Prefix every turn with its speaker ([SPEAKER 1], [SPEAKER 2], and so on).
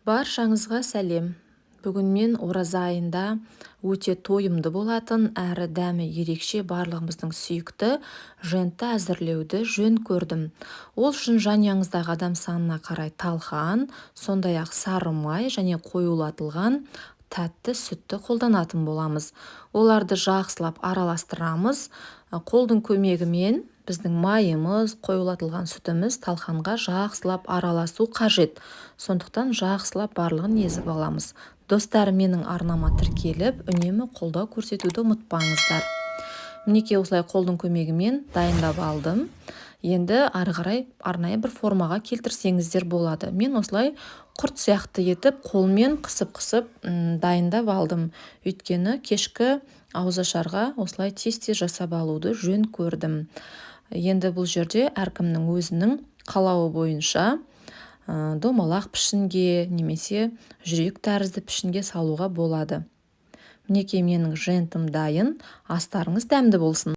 [SPEAKER 1] Баршаңызға сәлем. Бүгін мен ораза айында өте тойымды болатын, әрі дәмі ерекше барлығымыздың сүйікті жентті әзірлеуді жөн көрдім. Ол үшін жанұяңыздағы адам санына қарай талқан, сондай-ақ сары май және қоюлатылған тәтті сүтті қолданатын боламыз. Оларды жақсылап араластырамыз. Қолдың көмегімен біздің майымыз, қоюлатылған сүтіміз талқанға жақсылап араласу қажет. Сондықтан жақсылап барлығын езіп аламыз. Достарым, менің арнама тіркеліп, үнемі қолдау көрсетуді ұмытпаңыздар. Мінекей осылай қолдың көмегімен дайындап алдым. Енді ары қарай арнайы бір формаға келтірсеңіздер болады. Мен осылай құрт сияқты етіп қолмен қысып дайындап алдым. Өйткені кешкі ауызашарға осылай тез жасап алуды жөн көрдім. Енді бұл жерде әркімнің өзінің қалауы бойынша домалақ пішінге немесе жүрек тәрізді пішінге салуға болады. Мінекей менің жентім дайын. Астарыңыз дәмді болсын.